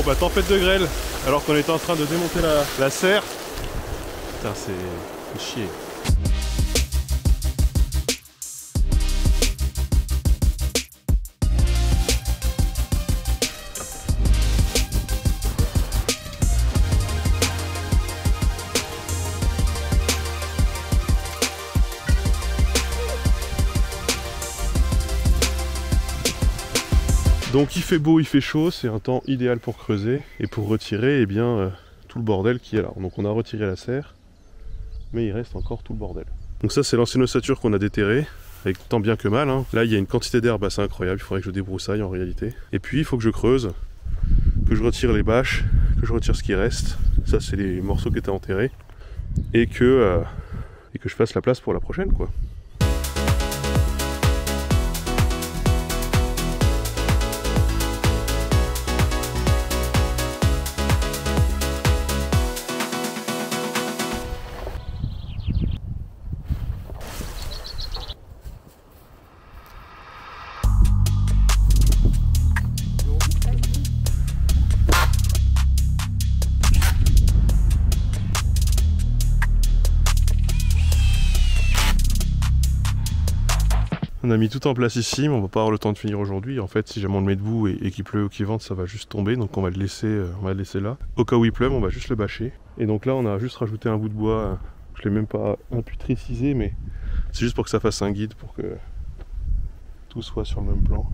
bah tempête de grêle, alors qu'on était en train de démonter la serre. Putain, c'est chier. Donc il fait beau, il fait chaud, c'est un temps idéal pour creuser et pour retirer tout le bordel qui est là. Donc on a retiré la serre, mais il reste encore tout le bordel. Donc ça c'est l'ancienne ossature qu'on a déterrée, avec tant bien que mal. Hein. Là il y a une quantité d'herbe assez incroyable, il faudrait que je débroussaille en réalité. Et puis il faut que je creuse, que je retire les bâches, que je retire ce qui reste. Ça c'est les morceaux qui étaient enterrés. Et que je fasse la place pour la prochaine quoi. On a mis tout en place ici, mais on va pas avoir le temps de finir aujourd'hui. En fait, si jamais on le met debout et qu'il pleut ou qu'il vente, ça va juste tomber. Donc on va le laisser là. Au cas où il pleuve, on va juste le bâcher. Et donc là, on a juste rajouté un bout de bois. Je l'ai même pas imputrécisé, mais c'est juste pour que ça fasse un guide, pour que tout soit sur le même plan.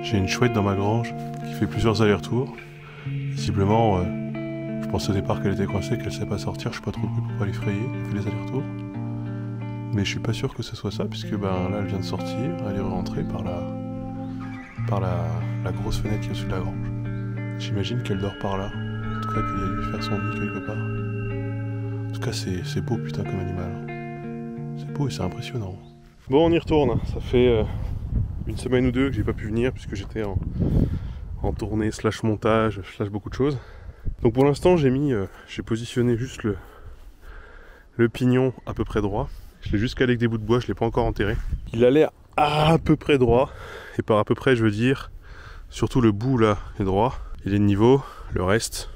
J'ai une chouette dans ma grange qui fait plusieurs allers-retours. Visiblement, je pensais au départ qu'elle était coincée, qu'elle ne sait pas sortir, je suis pas trop prêt pour l'effrayer, elle fait les allers-retours. Mais je suis pas sûr que ce soit ça, puisque là elle vient de sortir, elle est rentrée par la grosse fenêtre qui est au-dessus de la grange. J'imagine qu'elle dort par là, en tout cas qu'il y a dû faire son nid quelque part. En tout cas c'est beau putain comme animal. C'est beau et c'est impressionnant. Bon on y retourne, ça fait une semaine ou deux que j'ai pas pu venir puisque j'étais en tournée slash montage slash beaucoup de choses. Donc pour l'instant j'ai positionné juste le pignon à peu près droit. Je l'ai juste calé avec des bouts de bois, je l'ai pas encore enterré. Il a l'air à peu près droit, et par à peu près je veux dire surtout le bout là est droit, il est de niveau, le reste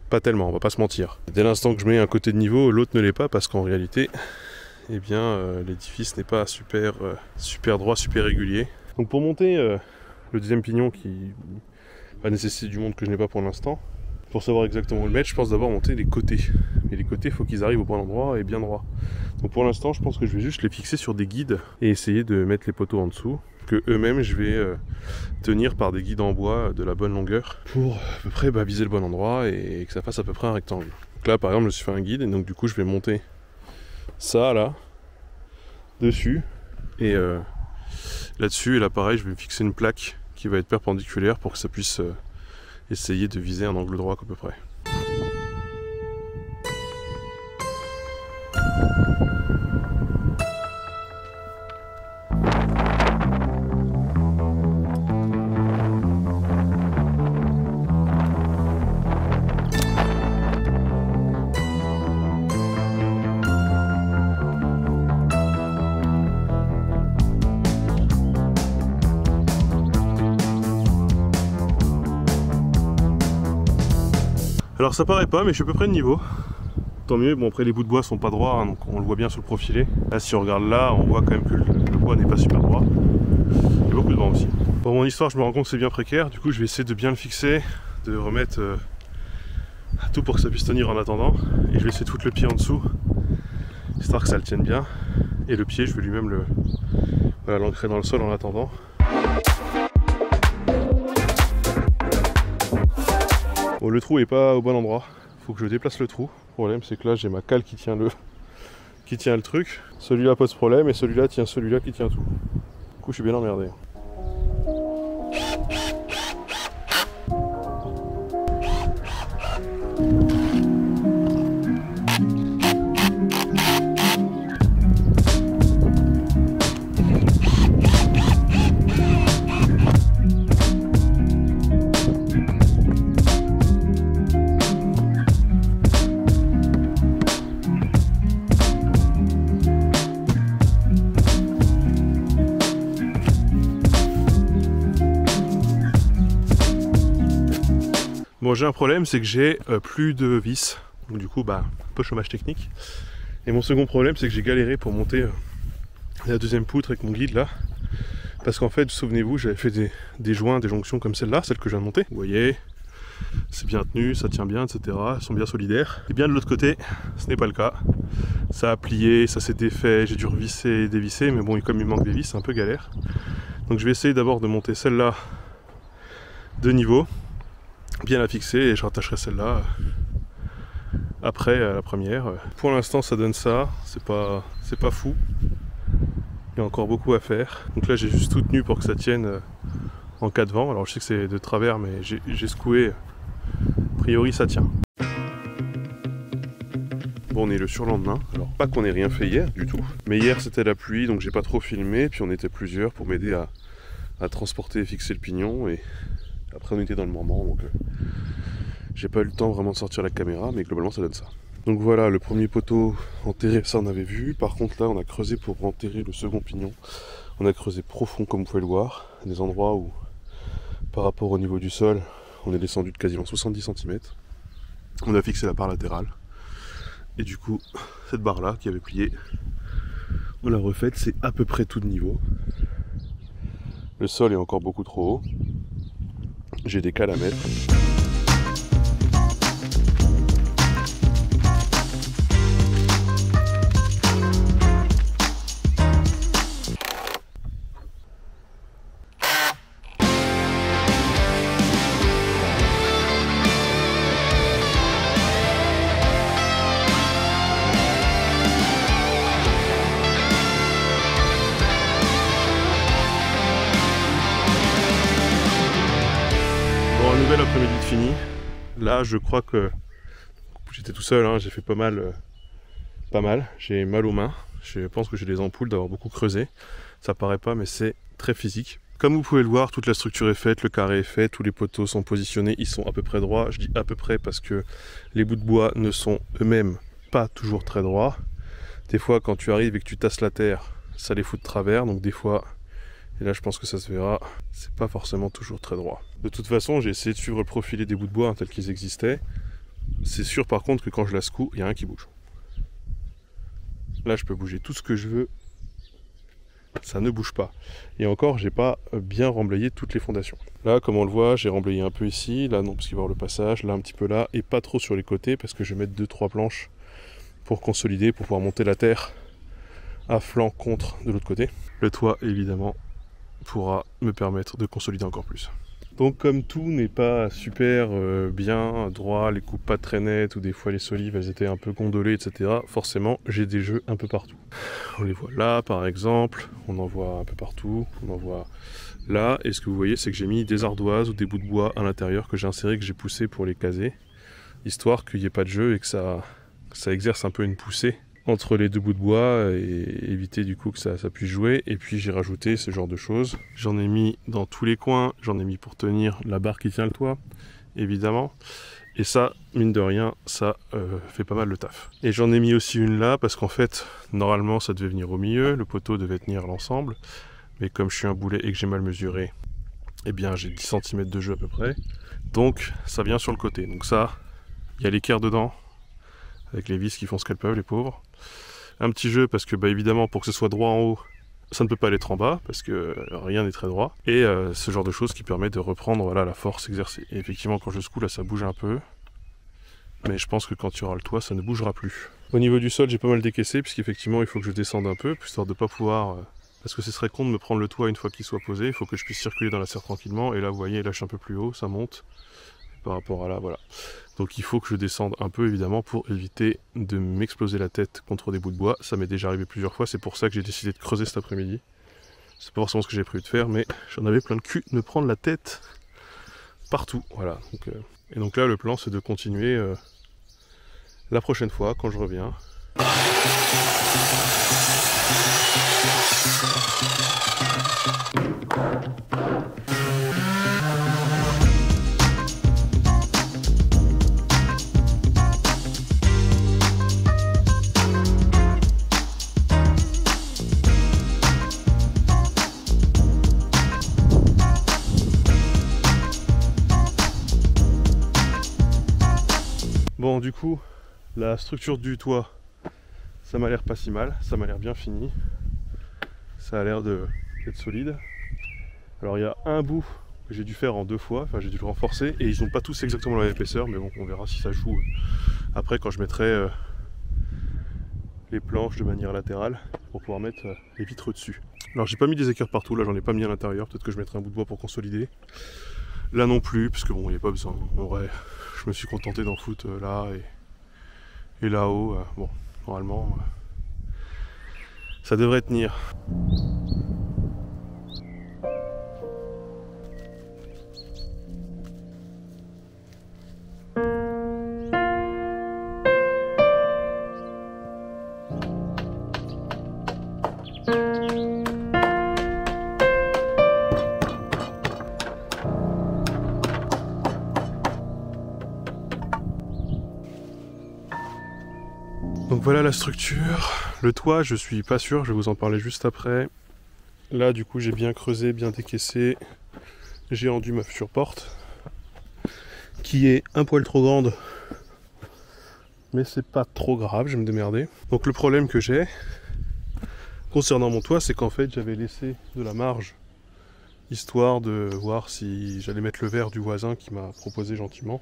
pas tellement, on va pas se mentir. Dès l'instant que je mets un côté de niveau, l'autre ne l'est pas, parce qu'en réalité l'édifice n'est pas super droit, super régulier. Donc pour monter le deuxième pignon qui va nécessiter du monde que je n'ai pas pour l'instant, pour savoir exactement où le mettre, je pense d'abord monter les côtés. Et les côtés, il faut qu'ils arrivent au bon endroit et bien droit. Donc pour l'instant, je pense que je vais juste les fixer sur des guides et essayer de mettre les poteaux en dessous, que eux-mêmes je vais tenir par des guides en bois de la bonne longueur pour à peu près viser le bon endroit et que ça fasse à peu près un rectangle. Donc là par exemple, je me suis fait un guide et donc du coup je vais monter ça là, dessus, et là-dessus, et là pareil, je vais me fixer une plaque qui va être perpendiculaire pour que ça puisse essayer de viser un angle droit à peu près. Alors ça paraît pas, mais je suis à peu près de niveau. Tant mieux, bon après les bouts de bois sont pas droits, hein, donc on le voit bien sur le profilé. Là si on regarde là, on voit quand même que le bois n'est pas super droit. Il y a beaucoup de vent aussi. Pour mon histoire, je me rends compte que c'est bien précaire, du coup je vais essayer de bien le fixer, de remettre tout pour que ça puisse tenir en attendant. Et je vais essayer de foutre le pied en dessous, histoire que ça le tienne bien. Et le pied, je vais lui-même l'ancrer dans le sol en attendant. Bon, le trou est pas au bon endroit, faut que je déplace le trou. Le problème c'est que là j'ai ma cale qui tient le truc. Celui-là pose problème et celui-là tient celui-là qui tient tout. Du coup je suis bien emmerdé. Bon, j'ai un problème, c'est que j'ai plus de vis. Donc du coup, un peu chômage technique. Et mon second problème, c'est que j'ai galéré pour monter la deuxième poutre avec mon guide là. Parce qu'en fait, souvenez-vous, j'avais fait des joints, des jonctions comme celle-là, celle que je viens de monter. Vous voyez, c'est bien tenu, ça tient bien, etc. Elles sont bien solidaires. Et bien de l'autre côté, ce n'est pas le cas. Ça a plié, ça s'est défait, j'ai dû revisser et dévisser, mais bon, comme il manque des vis, c'est un peu galère. Donc je vais essayer d'abord de monter celle-là de niveau, bien la fixer, et je rattacherai celle-là après à la première. Pour l'instant, ça donne ça, c'est pas fou. Il y a encore beaucoup à faire. Donc là, j'ai juste tout tenu pour que ça tienne en cas de vent. Alors je sais que c'est de travers, mais j'ai secoué. A priori, ça tient. Bon, on est le surlendemain. Alors pas qu'on ait rien fait hier du tout. Mais hier, c'était la pluie, donc j'ai pas trop filmé. Puis on était plusieurs pour m'aider à transporter et fixer le pignon. Et après, on était dans le Morvan, donc j'ai pas eu le temps vraiment de sortir la caméra, mais globalement, ça donne ça. Donc voilà, le premier poteau enterré, ça on avait vu. Par contre là, on a creusé pour enterrer le second pignon. On a creusé profond, comme vous pouvez le voir. Des endroits où, par rapport au niveau du sol, on est descendu de quasiment 70 cm. On a fixé la barre latérale. Et du coup, cette barre-là qui avait plié, on l'a refaite. C'est à peu près tout de niveau. Le sol est encore beaucoup trop haut. J'ai des cales à mettre. Nouvel après-midi de fini. Là, je crois que j'étais tout seul, hein, j'ai fait pas mal. J'ai mal aux mains. Je pense que j'ai des ampoules d'avoir beaucoup creusé. Ça paraît pas, mais c'est très physique. Comme vous pouvez le voir, toute la structure est faite, le carré est fait, tous les poteaux sont positionnés, ils sont à peu près droits. Je dis à peu près parce que les bouts de bois ne sont eux-mêmes pas toujours très droits. Des fois, quand tu arrives et que tu tasses la terre, ça les fout de travers. Donc des fois, et là je pense que ça se verra, c'est pas forcément toujours très droit. De toute façon, j'ai essayé de suivre le profilé des bouts de bois tels qu'ils existaient. C'est sûr par contre que quand je la secoue, il y a un qui bouge. Là je peux bouger tout ce que je veux, ça ne bouge pas. Et encore, j'ai pas bien remblayé toutes les fondations. Là, comme on le voit, j'ai remblayé un peu ici, là non parce qu'il va y avoir le passage, là un petit peu là, et pas trop sur les côtés parce que je vais mettre 2-3 planches pour consolider, pour pouvoir monter la terre à flanc contre de l'autre côté. Le toit évidemment pourra me permettre de consolider encore plus. Donc comme tout n'est pas super bien droit, les coupes pas très nettes ou des fois les solives elles étaient un peu gondolées, etc. Forcément j'ai des jeux un peu partout. On les voit là par exemple, on en voit un peu partout, on en voit là. Et ce que vous voyez c'est que j'ai mis des ardoises ou des bouts de bois à l'intérieur que j'ai inséré, que j'ai poussé pour les caser, histoire qu'il n'y ait pas de jeu et que ça exerce un peu une poussée entre les deux bouts de bois et éviter du coup que ça puisse jouer. Et puis j'ai rajouté ce genre de choses. J'en ai mis dans tous les coins, j'en ai mis pour tenir la barre qui tient le toit, évidemment. Et ça, mine de rien, ça fait pas mal le taf. Et j'en ai mis aussi une là, parce qu'en fait, normalement ça devait venir au milieu, le poteau devait tenir l'ensemble. Mais comme je suis un boulet et que j'ai mal mesuré, eh bien j'ai 10 cm de jeu à peu près. Donc ça vient sur le côté. Donc ça, il y a l'équerre dedans, avec les vis qui font ce qu'elles peuvent, les pauvres. Un petit jeu parce que évidemment pour que ce soit droit en haut, ça ne peut pas aller en bas parce que rien n'est très droit. Et ce genre de choses qui permet de reprendre voilà, la force exercée. Et effectivement quand je secoue là ça bouge un peu. Mais je pense que quand il y aura le toit ça ne bougera plus. Au niveau du sol j'ai pas mal décaissé puisqu'effectivement il faut que je descende un peu, histoire de ne pas pouvoir... parce que ce serait con de me prendre le toit une fois qu'il soit posé. Il faut que je puisse circuler dans la serre tranquillement. Et là vous voyez là je suis un peu plus haut, ça monte. Par rapport à là, voilà. Donc il faut que je descende un peu évidemment pour éviter de m'exploser la tête contre des bouts de bois. Ça m'est déjà arrivé plusieurs fois, c'est pour ça que j'ai décidé de creuser cet après-midi. C'est pas forcément ce que j'ai prévu de faire, mais j'en avais plein le cul de me prendre la tête partout. Voilà. Et donc là le plan c'est de continuer la prochaine fois quand je reviens. Bon, du coup, la structure du toit, ça m'a l'air pas si mal, ça m'a l'air bien fini. Ça a l'air d'être solide. Alors il y a un bout que j'ai dû faire en 2 fois, enfin j'ai dû le renforcer, et ils n'ont pas tous exactement la même épaisseur, mais bon, on verra si ça joue après quand je mettrai les planches de manière latérale pour pouvoir mettre les vitres dessus. Alors j'ai pas mis des équerres partout, là j'en ai pas mis à l'intérieur, peut-être que je mettrai un bout de bois pour consolider. Là non plus, parce que bon, il n'y a pas besoin. En vrai, je me suis contenté d'en foutre là et là-haut. Bon, normalement, ça devrait tenir. Donc voilà la structure. Le toit, je suis pas sûr, je vais vous en parler juste après. Là, du coup, j'ai bien creusé, bien décaissé. J'ai rendu ma future porte, qui est un poil trop grande, mais c'est pas trop grave, je vais me démerder. Donc le problème que j'ai concernant mon toit, c'est qu'en fait, j'avais laissé de la marge, histoire de voir si j'allais mettre le verre du voisin qui m'a proposé gentiment.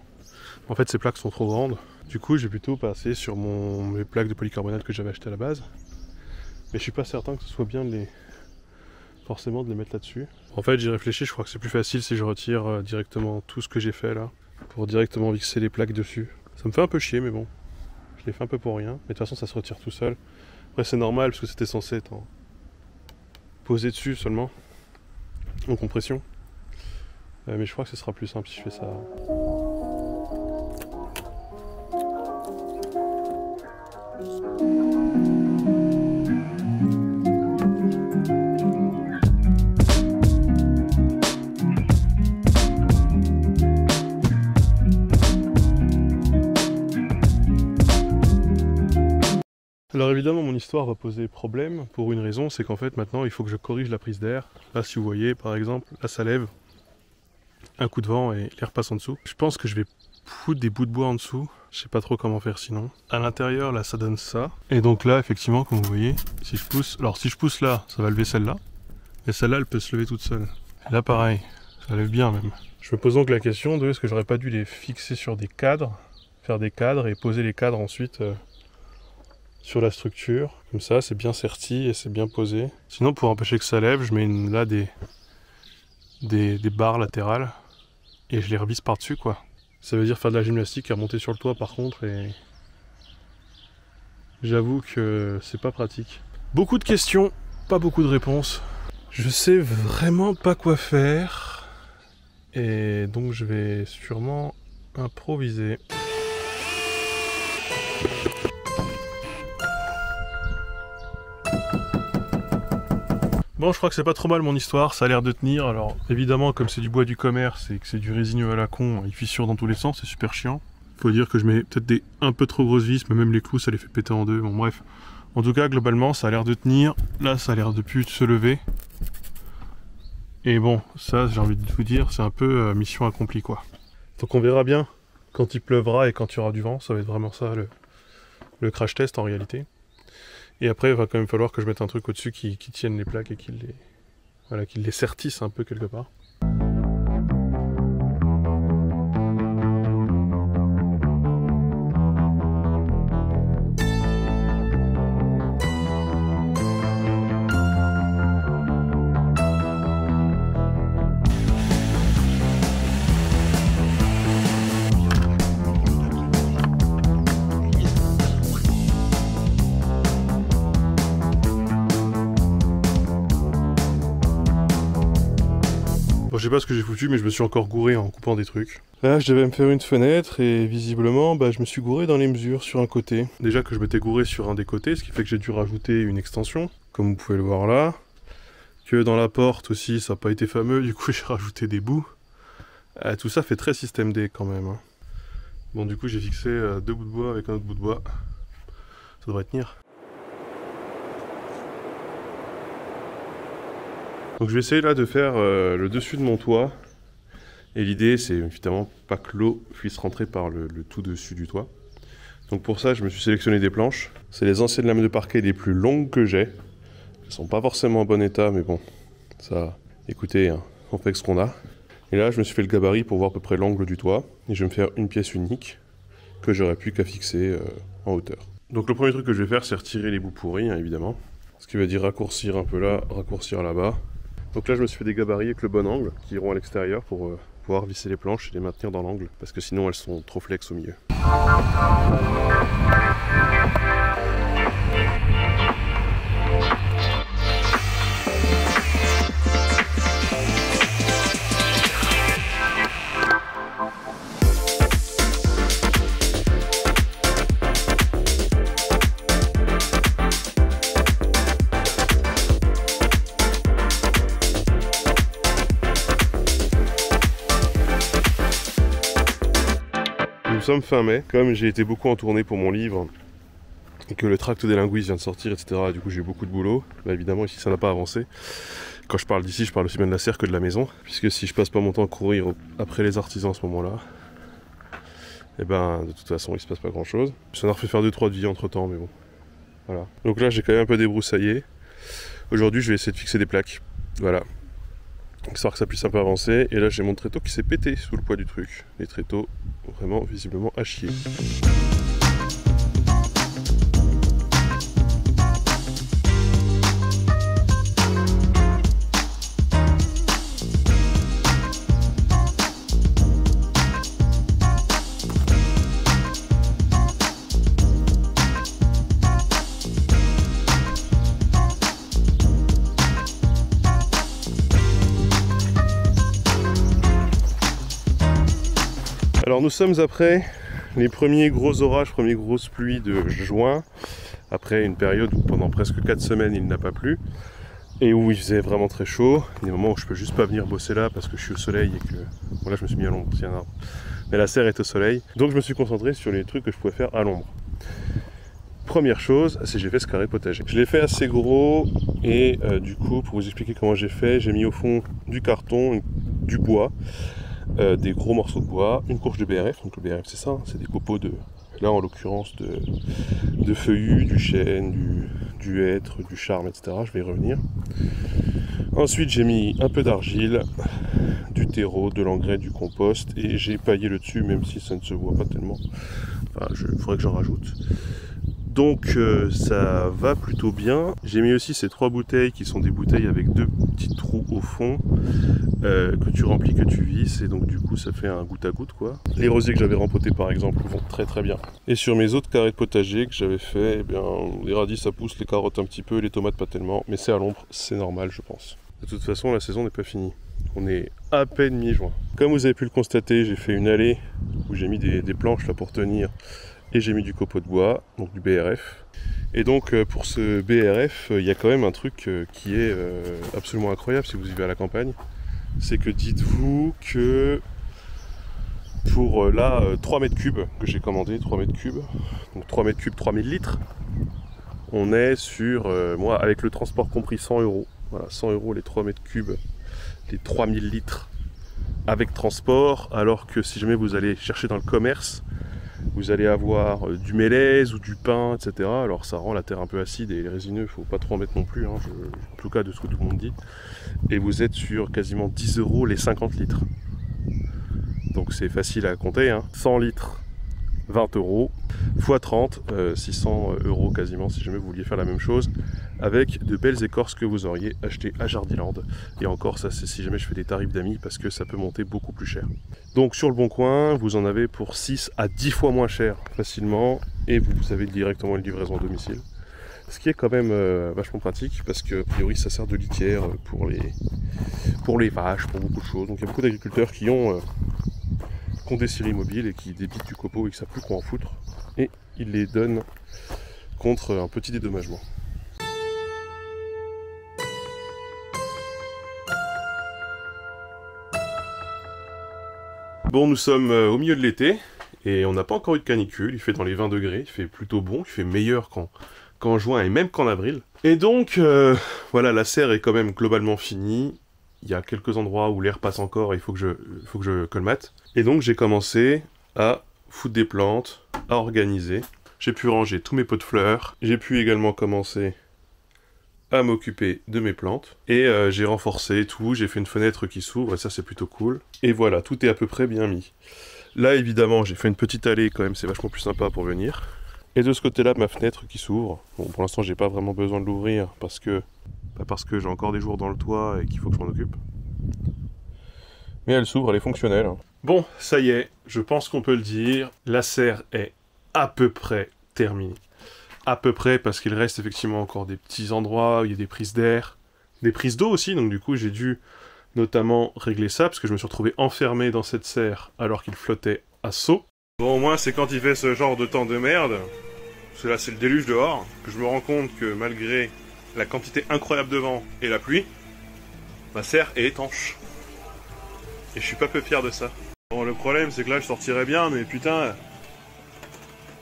En fait, ces plaques sont trop grandes. Du coup, j'ai plutôt passé sur mes plaques de polycarbonate que j'avais achetées à la base. Mais je suis pas certain que ce soit bien forcément de les mettre là-dessus. En fait, j'ai réfléchi, je crois que c'est plus facile si je retire directement tout ce que j'ai fait là, pour directement fixer les plaques dessus. Ça me fait un peu chier, mais bon, je l'ai fait un peu pour rien. Mais de toute façon, ça se retire tout seul. Après, c'est normal, parce que c'était censé être posé dessus seulement, en compression. Mais je crois que ce sera plus simple si je fais ça. Alors évidemment mon histoire va poser problème pour une raison, c'est qu'en fait maintenant il faut que je corrige la prise d'air. Là si vous voyez par exemple, là ça lève, un coup de vent et l'air passe en dessous. Je pense que je vais foutre des bouts de bois en dessous, je sais pas trop comment faire sinon. À l'intérieur là ça donne ça, et donc là effectivement comme vous voyez, si je pousse, alors si je pousse là ça va lever celle-là, et celle-là elle peut se lever toute seule. Et là pareil, ça lève bien même. Je me pose donc la question de est-ce que j'aurais pas dû les fixer sur des cadres, faire des cadres et poser les cadres ensuite sur la structure, comme ça c'est bien serti et c'est bien posé. Sinon pour empêcher que ça lève, je mets là des barres latérales et je les revisse par dessus quoi. Ça veut dire faire de la gymnastique et remonter sur le toit par contre, et j'avoue que c'est pas pratique. Beaucoup de questions, pas beaucoup de réponses. Je sais vraiment pas quoi faire et donc je vais sûrement improviser. Bon, je crois que c'est pas trop mal mon histoire, ça a l'air de tenir. Alors évidemment, comme c'est du bois du commerce et que c'est du résineux à la con, il fissure dans tous les sens, c'est super chiant. Faut dire que je mets peut-être des un peu trop grosses vis, mais même les clous ça les fait péter en deux. Bon bref, en tout cas globalement ça a l'air de tenir. Là ça a l'air de plus se lever. Et bon, ça j'ai envie de vous dire, c'est un peu mission accomplie quoi. Donc on verra bien quand il pleuvra et quand il y aura du vent, ça va être vraiment ça le crash test en réalité. Et après, il va quand même falloir que je mette un truc au-dessus qui tienne les plaques et qui les sertisse un peu quelque part. Bon, je sais pas ce que j'ai foutu, mais je me suis encore gouré en coupant des trucs. Là, je devais me faire une fenêtre et visiblement, je me suis gouré dans les mesures sur un côté. Déjà que je m'étais gouré sur un des côtés, ce qui fait que j'ai dû rajouter une extension, comme vous pouvez le voir là. Que dans la porte aussi, ça n'a pas été fameux, du coup j'ai rajouté des bouts. Tout ça fait très système D quand même. Bon, du coup j'ai fixé 2 bouts de bois avec un autre bout de bois. Ça devrait tenir. Donc je vais essayer là de faire le dessus de mon toit. Et l'idée c'est évidemment pas que l'eau puisse rentrer par le tout dessus du toit. Donc pour ça, je me suis sélectionné des planches. C'est les anciennes lames de parquet les plus longues que j'ai. Elles sont pas forcément en bon état, mais bon, ça, écoutez, hein, on fait ce qu'on a. Et là, je me suis fait le gabarit pour voir à peu près l'angle du toit. Et je vais me faire une pièce unique que j'aurais plus qu'à fixer en hauteur. Donc le premier truc que je vais faire, c'est retirer les bouts pourris, hein, évidemment. Ce qui veut dire raccourcir un peu là, raccourcir là-bas. Donc là, je me suis fait des gabarits avec le bon angle, qui iront à l'extérieur pour pouvoir visser les planches et les maintenir dans l'angle. Parce que sinon, elles sont trop flex au milieu. Nous sommes fin mai, comme j'ai été beaucoup en tournée pour mon livre et que le tract des linguistes vient de sortir, etc. Et du coup j'ai eu beaucoup de boulot, bah évidemment ici ça n'a pas avancé. Quand je parle d'ici, je parle aussi bien de la serre que de la maison, puisque si je passe pas mon temps à courir après les artisans à ce moment-là, et ben de toute façon il se passe pas grand chose. Ça m'a refait faire 2-3 devis entre temps, mais bon, voilà. Donc là j'ai quand même un peu débroussaillé. Aujourd'hui je vais essayer de fixer des plaques, voilà. Histoire que ça puisse un peu avancer. Et là j'ai mon tréteau qui s'est pété sous le poids du truc. Les tréteaux vraiment visiblement à chier. Alors nous sommes après les premiers gros orages, premières grosses pluies de juin, après une période où pendant presque 4 semaines il n'a pas plu, et où il faisait vraiment très chaud, des moments où je peux juste pas venir bosser là parce que je suis au soleil et que... Bon là je me suis mis à l'ombre, c'est un arbre. Mais la serre est au soleil, donc je me suis concentré sur les trucs que je pouvais faire à l'ombre. Première chose, c'est que j'ai fait ce carré potager. Je l'ai fait assez gros, et du coup pour vous expliquer comment j'ai fait, j'ai mis au fond du carton, du bois, des gros morceaux de bois, une courge de BRF, donc le BRF c'est ça, c'est des copeaux de, là en l'occurrence de feuillus, du chêne, du hêtre, du charme, etc. Je vais y revenir. Ensuite j'ai mis un peu d'argile, du terreau, de l'engrais, du compost, et j'ai paillé le dessus, même si ça ne se voit pas tellement. Enfin, il faudrait que j'en rajoute. Donc ça va plutôt bien. J'ai mis aussi ces 3 bouteilles qui sont des bouteilles avec 2 petits trous au fond que tu remplis, que tu visses, et donc du coup ça fait un goutte à goutte quoi. Les rosiers que j'avais rempotés par exemple vont très très bien. Et sur mes autres carrés de potager que j'avais fait, eh bien, les radis ça pousse, les carottes un petit peu, les tomates pas tellement, mais c'est à l'ombre, c'est normal je pense. De toute façon la saison n'est pas finie. On est à peine mi-juin. Comme vous avez pu le constater, j'ai fait une allée où j'ai mis des planches là pour tenir. Et j'ai mis du copeau de bois, donc du BRF. Et donc pour ce BRF, il y a quand même un truc qui est absolument incroyable si vous vivez à la campagne. C'est que dites-vous que pour 3 mètres cubes que j'ai commandé, 3 mètres cubes, donc 3 mètres cubes, 3000 litres, on est sur, moi avec le transport compris, 100 €. Voilà, 100 € les 3 mètres cubes, les 3000 litres avec transport, alors que si jamais vous allez chercher dans le commerce, vous allez avoir du mélèze ou du pain, etc. Alors ça rend la terre un peu acide et résineux, il ne faut pas trop en mettre non plus, hein, en tout cas de ce que tout le monde dit. Et vous êtes sur quasiment 10 € les 50 litres. Donc c'est facile à compter, hein. 100 litres, 20 € x 30, 600 € quasiment si jamais vous vouliez faire la même chose avec de belles écorces que vous auriez achetées à Jardiland. Et encore ça c'est si jamais je fais des tarifs d'amis parce que ça peut monter beaucoup plus cher. Donc sur le Bon Coin vous en avez pour 6 à 10 fois moins cher facilement, et vous avez directement une livraison à domicile. Ce qui est quand même vachement pratique parce que a priori ça sert de litière pour les vaches, pour beaucoup de choses. Donc il y a beaucoup d'agriculteurs qui ont des scieries mobiles et qui débitent du copeau et que ça plus quoi en foutre, et ils les donnent contre un petit dédommagement. Bon, nous sommes au milieu de l'été et on n'a pas encore eu de canicule, il fait dans les 20 degrés, il fait plutôt bon, il fait meilleur qu'en juin et même qu'en avril. Et donc voilà, la serre est quand même globalement finie. Il y a quelques endroits où l'air passe encore et il faut que je colmate. Et donc j'ai commencé à foutre des plantes, à organiser. J'ai pu ranger tous mes pots de fleurs. J'ai pu également commencer à m'occuper de mes plantes. Et j'ai renforcé tout, j'ai fait une fenêtre qui s'ouvre, et ça c'est plutôt cool. Et voilà, tout est à peu près bien mis. Là évidemment, j'ai fait une petite allée quand même, c'est vachement plus sympa pour venir. Et de ce côté-là, ma fenêtre qui s'ouvre. Bon, pour l'instant, j'ai pas vraiment besoin de l'ouvrir parce que j'ai encore des jours dans le toit et qu'il faut que je m'en occupe. Mais elle s'ouvre, elle est fonctionnelle. Bon, ça y est, je pense qu'on peut le dire, la serre est à peu près terminée. À peu près, parce qu'il reste effectivement encore des petits endroits où il y a des prises d'air, des prises d'eau aussi, donc du coup j'ai dû notamment régler ça, parce que je me suis retrouvé enfermé dans cette serre alors qu'il flottait à saut. Bon, au moins c'est quand il fait ce genre de temps de merde, parce que là c'est le déluge dehors, que je me rends compte que malgré la quantité incroyable de vent et la pluie, ma serre est étanche. Et je suis pas peu fier de ça. Bon, le problème c'est que là je sortirais bien, mais putain,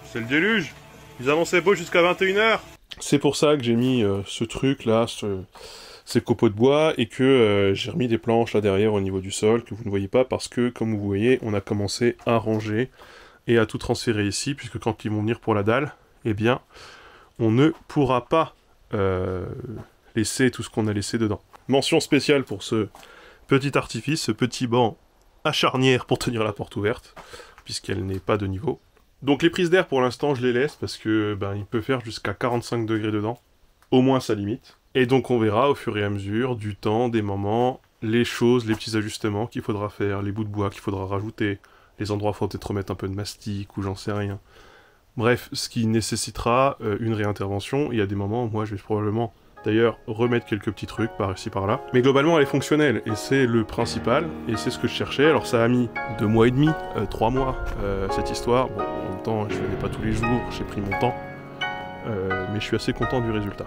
c'est le déluge. Ils annonçaient beau jusqu'à 21 h. C'est pour ça que j'ai mis ce truc là, ces copeaux de bois, et que j'ai remis des planches là derrière au niveau du sol, que vous ne voyez pas, parce que, comme vous voyez, on a commencé à ranger et à tout transférer ici, puisque quand ils vont venir pour la dalle, eh bien, on ne pourra pas laisser tout ce qu'on a laissé dedans. Mention spéciale pour ce petit artifice, ce petit banc à charnière pour tenir la porte ouverte, puisqu'elle n'est pas de niveau. Donc les prises d'air pour l'instant je les laisse parce que il peut faire jusqu'à 45 degrés dedans, au moins sa limite. Et donc on verra au fur et à mesure du temps, des moments, les choses, les petits ajustements qu'il faudra faire, les bouts de bois qu'il faudra rajouter, les endroits où il faudra peut-être remettre un peu de mastic ou j'en sais rien. Bref, ce qui nécessitera une réintervention. Il y a des moments où moi je vais probablement d'ailleurs remettre quelques petits trucs par ici par là. Mais globalement elle est fonctionnelle et c'est le principal et c'est ce que je cherchais. Alors ça a mis 2 mois et demi, 3 mois cette histoire. Bon, en même temps je ne venais pas tous les jours, j'ai pris mon temps. Mais je suis assez content du résultat.